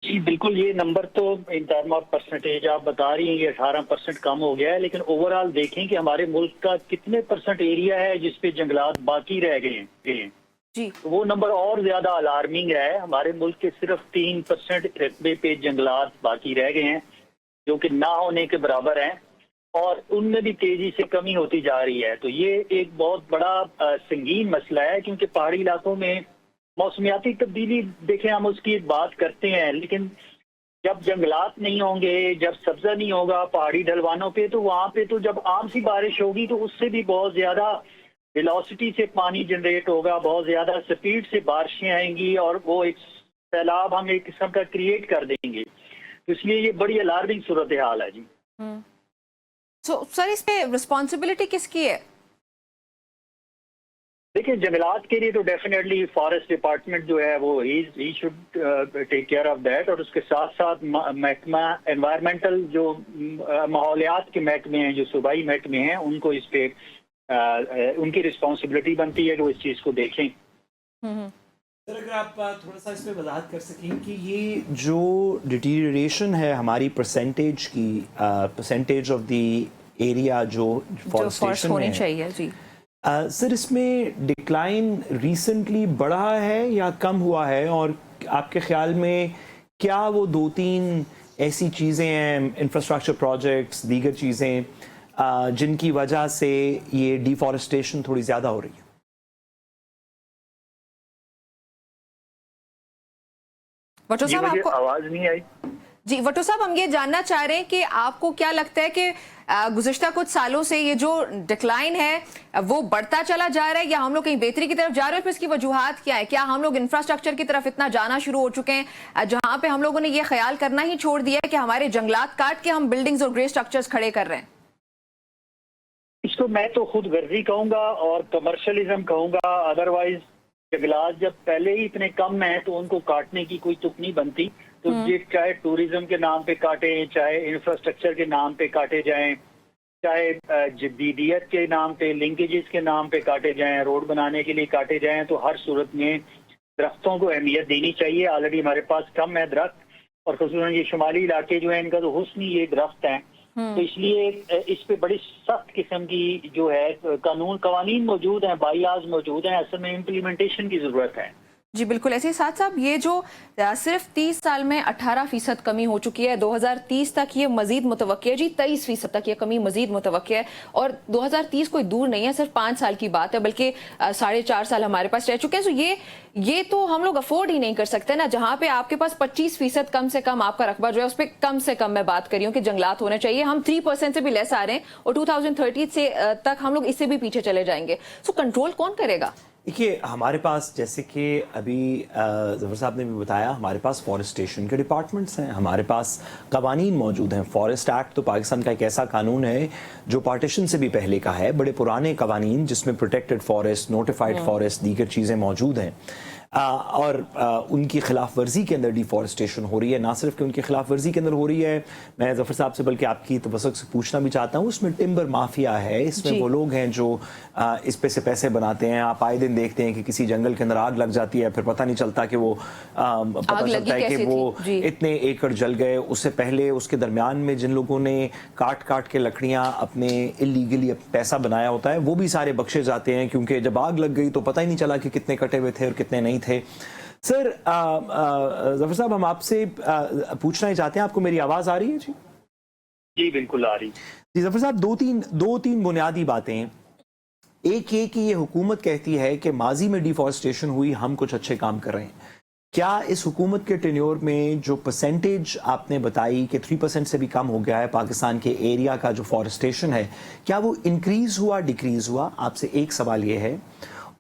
जी बिल्कुल, ये नंबर तो इन टर्म ऑफ परसेंटेज आप बता रही हैं कि 18% कम हो गया है, लेकिन ओवरऑल देखें कि हमारे मुल्क का कितने परसेंट एरिया है जिसपे जंगलात बाकी रह गए हैं। जी। तो वो नंबर और ज्यादा अलार्मिंग है। हमारे मुल्क के सिर्फ 3% रकबे पे जंगलात बाकी रह गए हैं, जो कि ना होने के बराबर हैं, और उनमें भी तेजी से कमी होती जा रही है। तो ये एक बहुत बड़ा संगीन मसला है, क्योंकि पहाड़ी इलाकों में मौसमियाती तब्दीली, देखें हम उसकी एक बात करते हैं, लेकिन जब जंगलात नहीं होंगे, जब सब्जा नहीं होगा पहाड़ी ढलवानों पे, तो वहां पे तो जब आम सी बारिश होगी तो उससे भी बहुत ज्यादा वेलोसिटी से पानी जनरेट होगा, बहुत ज्यादा स्पीड से बारिशें आएंगी और वो एक सैलाब हम एक किस्म का क्रिएट कर देंगे। तो इसलिए ये बड़ी अलार्मिंग सूरत हाल है जी। सर, इस पे रिस्पॉन्सिबिलिटी किसकी है? देखिए, जंगलात के लिए तो डेफिनेटली फॉरेस्ट डिपार्टमेंट जो है वो ही should take care of that, और उसके साथ साथ महकमा एनवायरमेंटल जो माहौलियात के महकमे हैं, जो सूबाई महकमे हैं, उनको इस पे उनकी रिस्पॉन्सिबिलिटी बनती है कि वो इस चीज़ को देखें। सर, अगर आप थोड़ा सा इस पर वजाहत कर सकें कि ये जो डिटीरियरेशन है हमारी परसेंटेज की, परसेंटेज ऑफ द एरिया जो फॉरेस्टेशन होनी है, चाहिए जी। सर इसमें डिक्लाइन रिसेंटली बढ़ा है या कम हुआ है, और आपके ख्याल में क्या वो 2-3 ऐसी चीज़ें हैं, इंफ्रास्ट्रक्चर प्रोजेक्ट्स, दीगर चीज़ें जिनकी वजह से ये डिफॉरेस्टेशन थोड़ी ज़्यादा हो रही है? वटो साहब, आपको आवाज नहीं आई? जी वटो साहब, हम ये जानना चाह रहे हैं कि आपको क्या लगता है कि गुज़िश्ता कुछ सालों से ये जो डिक्लाइन है वो बढ़ता चला जा रहा है, या हम लोग कहीं बेहतरी की तरफ जा रहे हैं? फिर इसकी वजूहात क्या है? क्या हम लोग इंफ्रास्ट्रक्चर की तरफ इतना जाना शुरू हो चुके हैं जहां पे हम लोगों ने ये ख्याल करना ही छोड़ दिया है कि हमारे जंगलात काट के हम बिल्डिंग्स और ग्रे स्ट्रक्चर्स खड़े कर रहे हैं? इसको मैं तो खुद गर्जी कहूंगा और कमर्शलिज्म कहूंगा। अदरवाइज जंगलात जब पहले ही इतने कम हैं तो उनको काटने की कोई तुक नहीं बनती। तो ये चाहे टूरिज्म के नाम पे काटे, चाहे इंफ्रास्ट्रक्चर के नाम पे काटे जाएं, चाहे जदीदियत के नाम पे, लिंकेजेस के नाम पे काटे जाएं, रोड बनाने के लिए काटे जाएं, तो हर सूरत में दरख्तों को अहमियत देनी चाहिए। ऑलरेडी हमारे पास कम है दरख्त, और खुसूसन ये शुमाली इलाके जो है इनका तो हुस्न ही ये दरख्त हैं। तो इसलिए इस पे बड़ी सख्त किस्म की जो है कवानीन मौजूद हैं, बाईलाज मौजूद हैं, असल में इम्प्लीमेंटेशन की जरूरत है। जी बिल्कुल। ऐसे ही साथ साहब, ये जो सिर्फ 30 साल में 18% कमी हो चुकी है, 2030 तक ये मजीद मुतवक्की है जी, 23% तक ये कमी मजीद मुतवक्की है, और 2030 कोई दूर नहीं है, सिर्फ 5 साल की बात है, बल्कि 4.5 साल हमारे पास रह चुके हैं। तो ये तो हम लोग अफोर्ड ही नहीं कर सकते ना। जहाँ पे आपके पास 25% कम से कम आपका रकबा जो है, उस पर कम से कम मैं बात कर रही हूँ कि जंगलात होने चाहिए, हम 3% से भी लेस आ रहे हैं, और 2030 से तक हम लोग इससे भी पीछे चले जाएंगे। सो कंट्रोल कौन करेगा? देखिए, हमारे पास जैसे कि अभी ज़फ़र साहब ने भी बताया, हमारे पास फॉरेस्टेशन के डिपार्टमेंट्स हैं, हमारे पास कवानीन मौजूद हैं। फॉरेस्ट एक्ट तो पाकिस्तान का एक ऐसा कानून है जो पार्टीशन से भी पहले का है, बड़े पुराने कवानीन जिसमें प्रोटेक्टेड फॉरेस्ट, नोटिफाइड फॉरेस्ट, दीगर चीज़ें मौजूद हैं। और उनकी खिलाफ वर्जी के अंदर डिफॉरेस्टेशन हो रही है। ना सिर्फ कि उनकी खिलाफ वर्जी के अंदर हो रही है, मैं ज़फ़र साहब से बल्कि आपकी तवज्जो से पूछना भी चाहता हूँ, इसमें टिम्बर माफिया है, इसमें वो लोग हैं जो इस पे से पैसे बनाते हैं। आप आए दिन देखते हैं कि किसी जंगल के अंदर आग लग जाती है, फिर पता नहीं चलता कि वो पता चलता है कि वो इतने एकड़ जल गए। उससे पहले उसके दरमियान में जिन लोगों ने काट काट के लकड़ियाँ अपने इलीगली पैसा बनाया होता है, वो भी सारे बख्शे जाते हैं, क्योंकि जब आग लग गई तो पता ही नहीं चला कि कितने कटे हुए थे और कितने नहीं थे। सर, ज़फ़र साहब, हम आपसे पूछना ही चाहते हैं, आपको मेरी आवाज़ आ रही है? जी जी बिल्कुल आ रही। जी ज़फ़र साहब, दो तीन बुनियादी बातें। एक ये कि ये हुकूमत कहती है कि माजी में डिफॉरेस्टेशन हुई, हम कुछ अच्छे काम कर रहे हैं। क्या इस हुकूमत के टेन्योर में जो परसेंटेज आपने बताई कि 3% से भी कम हो गया है पाकिस्तान के एरिया का जो फॉरेस्टेशन है, क्या वो इंक्रीज़ हुआ, डिक्रीज़ हुआ? आपसे एक सवाल ये है।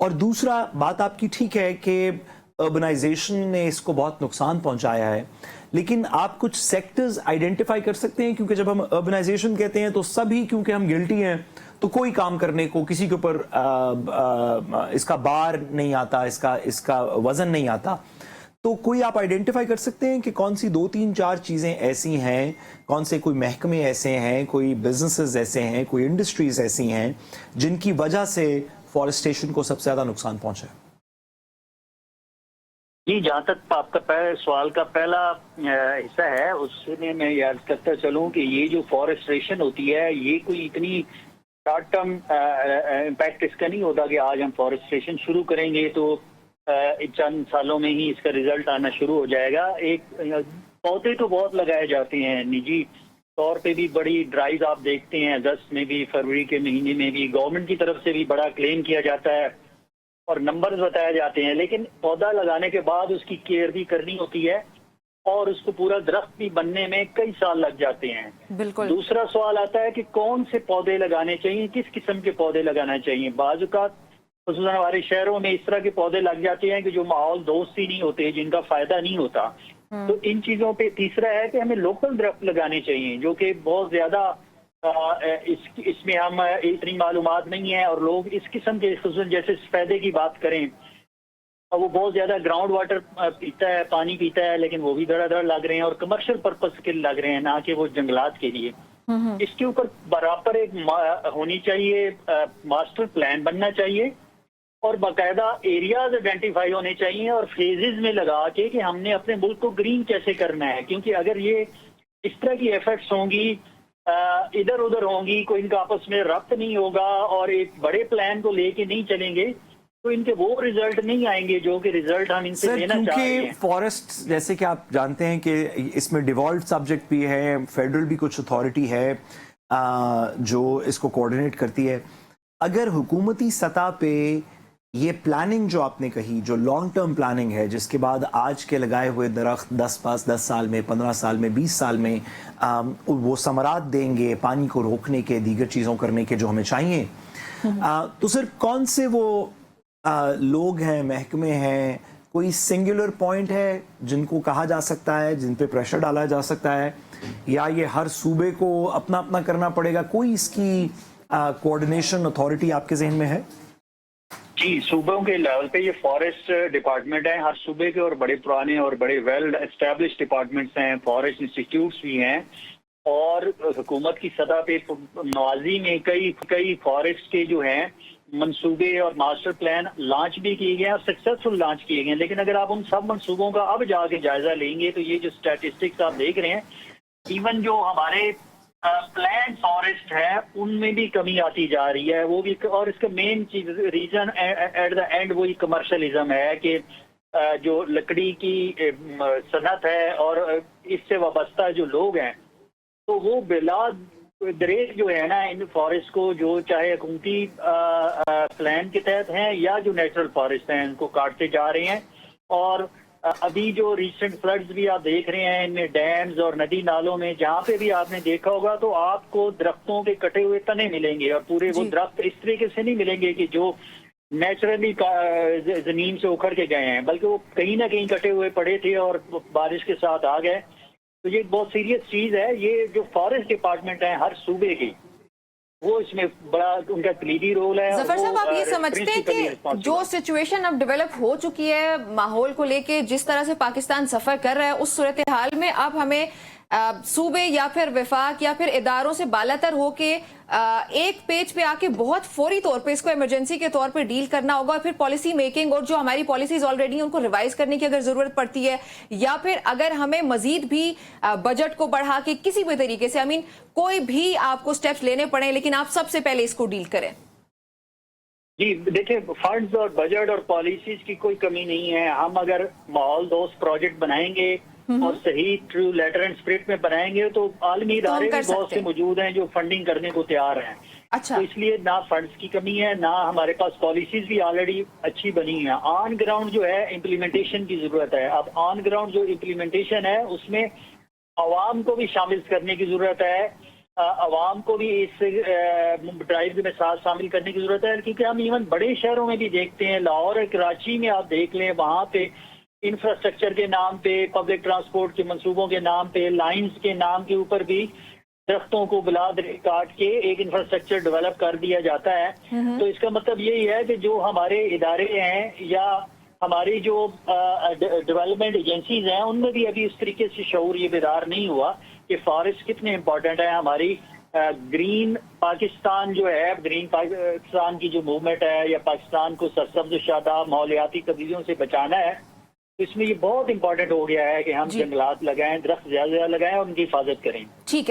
और दूसरा, बात आपकी ठीक है कि अर्बनाइजेशन ने इसको बहुत नुकसान पहुंचाया है, लेकिन आप कुछ सेक्टर्स आइडेंटिफाई कर सकते हैं? क्योंकि जब हम अर्बनाइजेशन कहते हैं तो सभी, क्योंकि हम गिल्टी हैं, तो कोई काम करने को किसी के ऊपर इसका बार नहीं आता, इसका वजन नहीं आता। तो कोई आप आइडेंटिफाई कर सकते हैं कि कौन सी 2-3-4 चीज़ें ऐसी हैं, कौन से कोई महकमे ऐसे हैं, कोई बिजनेसेस ऐसे हैं, कोई इंडस्ट्रीज ऐसी हैं जिनकी वजह से फॉरेस्टेशन को सबसे ज़्यादा नुकसान पहुंचा है? जी, जहाँ तक आपका सवाल का पहला हिस्सा है, उसमें मैं याद करता चलूँ कि ये जो फॉरेस्ट्रेशन होती है, ये कोई इतनी शॉर्ट टर्म इम्पैक्ट इसका नहीं होता कि आज हम फॉरेस्ट्रेशन शुरू करेंगे तो चंद सालों में ही इसका रिजल्ट आना शुरू हो जाएगा। पौधे तो बहुत लगाए जाते हैं, निजी तौर पे भी बड़ी ड्राइव आप देखते हैं, अगस्त में भी, फरवरी के महीने में भी गवर्नमेंट की तरफ से भी बड़ा क्लेम किया जाता है और नंबर्स बताए जाते हैं, लेकिन पौधा लगाने के बाद उसकी केयर भी करनी होती है और उसको पूरा दरख्त भी बनने में कई साल लग जाते हैं। बिल्कुल। दूसरा सवाल आता है कि कौन से पौधे लगाने चाहिए, किस किस्म के पौधे लगाना चाहिए। बाजुका खुसूसन हमारे शहरों में इस तरह के पौधे लग जाते हैं कि जो माहौल दोस्त ही नहीं होते, जिनका फायदा नहीं होता। तो इन चीजों पे तीसरा है कि हमें लोकल दरख्त लगाने चाहिए, जो कि बहुत ज्यादा इसमें हम इतनी मालूमात नहीं है और लोग इस किस्म के जैसे सफेदे की बात करें, वो बहुत ज्यादा ग्राउंड वाटर पीता है, पानी पीता है, लेकिन वो भी धड़ाधड़ लग रहे हैं और कमर्शियल पर्पस के लग रहे हैं, ना कि वो जंगलात के लिए। इसके ऊपर बराबर एक होनी चाहिए, मास्टर प्लान बनना चाहिए और बाकायदा एरियाज आइडेंटिफाई होने चाहिए और फेजेस में लगा के कि हमने अपने मुल्क को ग्रीन कैसे करना है। क्योंकि अगर ये इस तरह की एफर्ट्स होंगी, इधर उधर होंगी, कोई इनका आपस में रब्त नहीं होगा और एक बड़े प्लान को लेके नहीं चलेंगे, तो इनके वो रिजल्ट नहीं आएंगे जो कि रिजल्ट हम इनसे लेना चाह रहे हैं। क्योंकि फॉरेस्ट, जैसे कि आप जानते हैं कि इसमें डिवॉल्व सब्जेक्ट भी है, फेडरल भी कुछ अथॉरिटी है जो इसको कोऑर्डिनेट करती है। अगर हुकूमती सतह पे ये प्लानिंग जो आपने कही, जो लॉन्ग टर्म प्लानिंग है, जिसके बाद आज के लगाए हुए दरख्त 10 साल में, 15 साल में, 20 साल में वो समरात देंगे, पानी को रोकने के, दीगर चीज़ों करने के जो हमें चाहिए, तो सिर्फ कौन से वो लोग हैं, महकमे हैं, कोई सिंगुलर पॉइंट है जिनको कहा जा सकता है, जिन पे प्रेशर डाला जा सकता है, या ये हर सूबे को अपना अपना करना पड़ेगा? कोई इसकी कोऑर्डिनेशन अथॉरिटी आपके जहन में है? जी, सूबों के लेवल पे ये फॉरेस्ट डिपार्टमेंट है हर सूबे के, और बड़े पुराने और बड़े वेल एस्टेब्लिश डिपार्टमेंट्स हैं, फॉरेस्ट इंस्टीट्यूट्स भी हैं, और हुकूमत की सतह पे माजी में कई फॉरेस्ट के जो हैं मंसूबे और मास्टर प्लान लॉन्च भी किए गए हैं और सक्सेसफुल लॉन्च किए गए हैं। लेकिन अगर आप उन सब मंसूबों का अब जाके जायजा लेंगे तो ये जो स्टैटिस्टिक्स आप देख रहे हैं, इवन जो हमारे प्लान फॉरेस्ट है उनमें भी कमी आती जा रही है, वो भी। और इसका मेन चीज रीजन एट द एंड वही कमर्शलिज्म है कि जो लकड़ी की सनत है और इससे वाबस्ता जो लोग हैं, तो वो बिला दरेज जो है ना इन फॉरेस्ट को, जो चाहे हुकूमती प्लान के तहत हैं या जो नेचुरल फॉरेस्ट हैं, इनको काटते जा रहे हैं। और अभी जो रिसेंट फ्लड्स भी आप देख रहे हैं, इनमें डैम्स और नदी नालों में जहाँ पे भी आपने देखा होगा तो आपको दरख्तों के कटे हुए तने मिलेंगे, और पूरे वो दरख्त इस तरीके से नहीं मिलेंगे कि जो नेचुरली जमीन से उखड़ के गए हैं, बल्कि वो कहीं ना कहीं कटे हुए पड़े थे और बारिश के साथ आ गए। तो ये बहुत सीरियस चीज है। ये जो फॉरेस्ट डिपार्टमेंट है हर सूबे की, वो इसमें बड़ा उनका क्लीडी रोल है। जफर साहब, आप ये समझते हैं कि जो सिचुएशन अब डेवलप हो चुकी है माहौल को लेके, जिस तरह से पाकिस्तान सफर कर रहा है, उस सूरत हाल में अब हमें सूबे या फिर विफाक या फिर इदारों से बालातर होके एक पेज पे आके बहुत फौरी तौर पे इसको इमरजेंसी के तौर पे डील करना होगा, और फिर पॉलिसी मेकिंग और जो हमारी पॉलिसीज ऑलरेडी उनको रिवाइज करने की अगर जरूरत पड़ती है, या फिर अगर हमें मजीद भी बजट को बढ़ा के किसी भी तरीके से, कोई भी आपको स्टेप्स लेने पड़े, लेकिन आप सबसे पहले इसको डील करें? जी देखिए, फंड्स और बजट और पॉलिसीज की कोई कमी नहीं है। हम अगर माहौल दोस्त प्रोजेक्ट बनाएंगे और सही ट्रू लेटर एंड स्पिरिट में बनाएंगे तो आलमी इदारे भी बहुत से मौजूद हैं जो फंडिंग करने को तैयार हैं। अच्छा। तो इसलिए ना फंड्स की कमी है, ना हमारे पास पॉलिसीज भी ऑलरेडी अच्छी बनी है। ऑन ग्राउंड जो है इम्प्लीमेंटेशन की जरूरत है। अब ऑन ग्राउंड जो इम्प्लीमेंटेशन है उसमें अवाम को भी शामिल करने की जरूरत है, अवाम को भी इस ड्राइव में साथ शामिल करने की जरूरत है। क्योंकि हम इवन बड़े शहरों में भी देखते हैं, लाहौर और कराची में आप देख लें, वहाँ पे इंफ्रास्ट्रक्चर के नाम पे, पब्लिक ट्रांसपोर्ट के मंसूबों के नाम पे, लाइंस के नाम के ऊपर भी दरख्तों को बिलाद काट के एक इंफ्रास्ट्रक्चर डेवलप कर दिया जाता है। तो इसका मतलब यही है कि जो हमारे इदारे हैं या हमारी जो डेवलपमेंट एजेंसीज हैं, उनमें भी अभी इस तरीके से शऊर ये बेदार नहीं हुआ कि फॉरेस्ट कितने इम्पोर्टेंट है। हमारी ग्रीन पाकिस्तान जो है, ग्रीन पाकिस्तान की जो मूवमेंट है, या पाकिस्तान को सरसब्ज शादाब माहौलियाती तब्दीलियों से बचाना है, तो इसमें ये बहुत इंपॉर्टेंट हो गया है कि हम जी। जंगलात लगाएं, दरख्त ज्यादा लगाएं और उनकी हिफाजत करें। ठीक है।